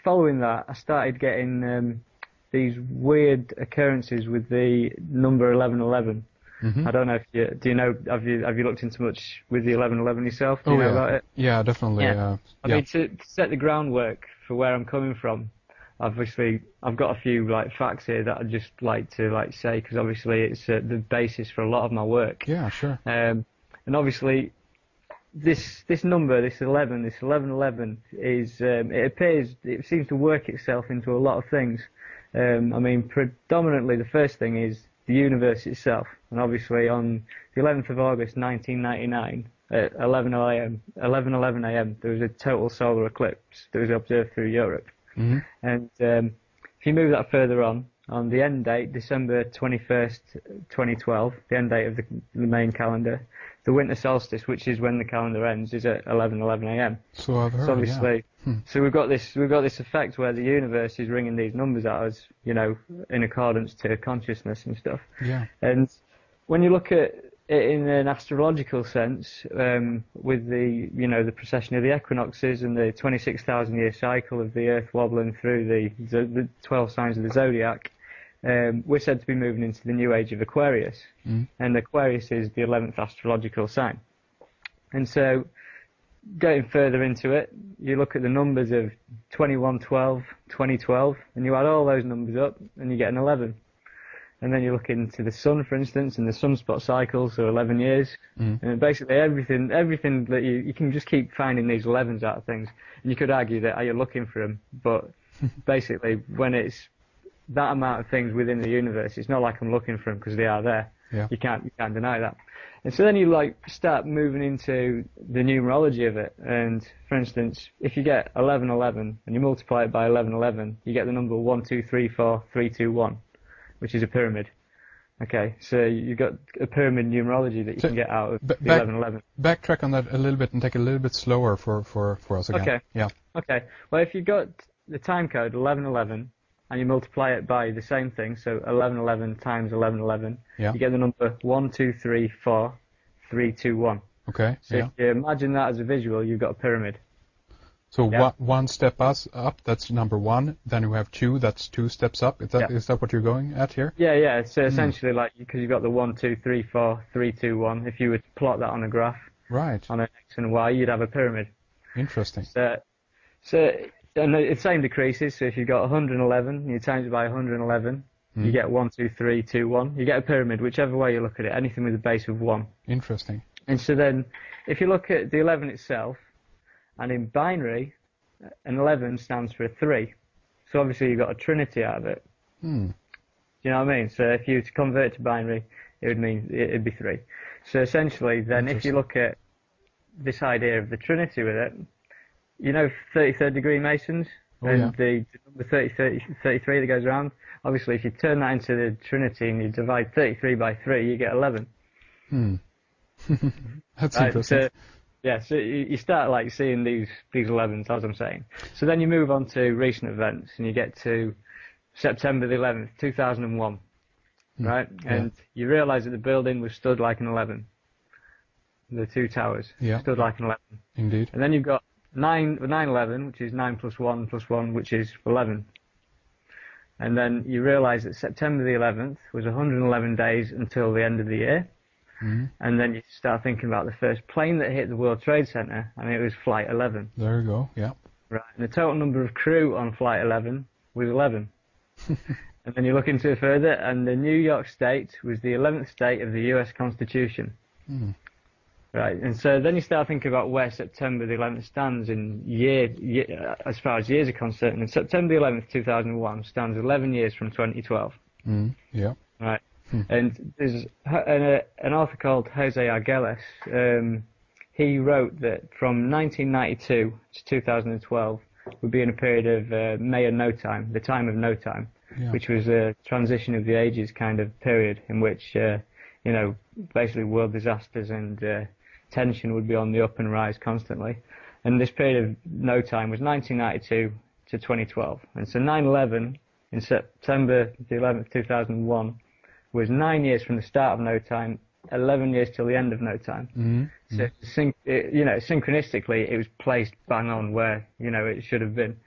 following that, I started getting these weird occurrences with the number 1111. I don't know if do you know, have you looked into much with the 1111 yourself? Do you know about it? Yeah, definitely. Yeah. I mean, to set the groundwork for where I'm coming from, obviously, I've got a few like facts here that I'd just like to say, because obviously it's the basis for a lot of my work. Yeah, sure. And obviously, this number, this 1111 is it seems to work itself into a lot of things. I mean, predominantly the first thing is the universe itself, and obviously on the 11th of August 1999 at 11:11 a.m. there was a total solar eclipse that was observed through Europe. And if you move that further on the end date, December 21st, 2012, the end date of the main calendar, the winter solstice, which is when the calendar ends, is at 11:11 a.m. So I've heard. So obviously, so we've got this effect where the universe is ringing these numbers at us, you know, in accordance to consciousness and stuff. Yeah. And when you look at it in an astrological sense, with the, you know, the precession of the equinoxes and the 26,000-year cycle of the Earth wobbling through the 12 signs of the zodiac, we're said to be moving into the new age of Aquarius, and Aquarius is the 11th astrological sign. And so, getting further into it, you look at the numbers of 2112, 2012, and you add all those numbers up, and you get an 11. And then you look into the sun, for instance, and the sunspot cycle, so 11 years. And basically everything that you can just keep finding these 11s out of things. And you could argue that, are you looking for them? But basically, when it's that amount of things within the universe, it's not like I'm looking for them because they are there. Yeah. You can't deny that. And so then you like start moving into the numerology of it. And for instance, if you get 1111 and you multiply it by 1111, you get the number 1234321, which is a pyramid. Okay, so you've got a pyramid numerology that you can get out of the 1111. Backtrack on that a little bit and take it a little bit slower for us again. Okay. Yeah. Okay. Well, if you've got the time code 1111 and you multiply it by the same thing, so 1111 times 1111, you get the number 1234321. Okay. So if you imagine that as a visual, you've got a pyramid. So one step up, that's number one. Then we have two, that's two steps up. Is that what you're going at here? Yeah. So essentially, like, because you've got the 1, 2, 3, 4, 3, 2, 1. If you were to plot that on a graph, right, on an X and Y, you'd have a pyramid. Interesting. And the same decreases. So if you've got 111, and you times it by 111, you get 1, 2, 3, 2, 1. You get a pyramid, whichever way you look at it. Anything with a base of 1. Interesting. And so then, if you look at the 11 itself, and in binary, an 11 stands for a 3. So obviously you've got a trinity out of it. Do you know what I mean? So if you were to convert to binary, it would mean it'd be 3. So essentially, then if you look at this idea of the trinity with it, you know 33rd degree Masons? And the number 33 that goes around? Obviously, if you turn that into the trinity and you divide 33 by 3, you get 11. That's interesting. So you start like seeing these 11s, as I'm saying. So then you move on to recent events, and you get to September the 11th, 2001, right? And you realise that the building was stood like an 11. The two towers stood like an 11. Indeed. And then you've got 9/11, which is 9 plus 1 plus 1, which is 11. And then you realise that September the 11th was 111 days until the end of the year. And then you start thinking about the first plane that hit the World Trade Center, and it was Flight 11. There you go, yeah. Right, and the total number of crew on Flight 11 was 11. And then you look into it further, and the New York State was the 11th state of the US Constitution. Right, and so then you start thinking about where September the 11th stands in year, as far as years are concerned. And September the 11th, 2001 stands 11 years from 2012. Right. And there's an author called Jose Arguelles. He wrote that from 1992 to 2012 would be in a period of May and no time, the time of no time, which was a transition of the ages kind of period in which, basically world disasters and tension would be on the up and rise constantly. And this period of no time was 1992 to 2012. And so 9/11 in September the 11th, 2001, was 9 years from the start of no time, 11 years till the end of no time. So, synchronistically, it was placed bang on where, it should have been.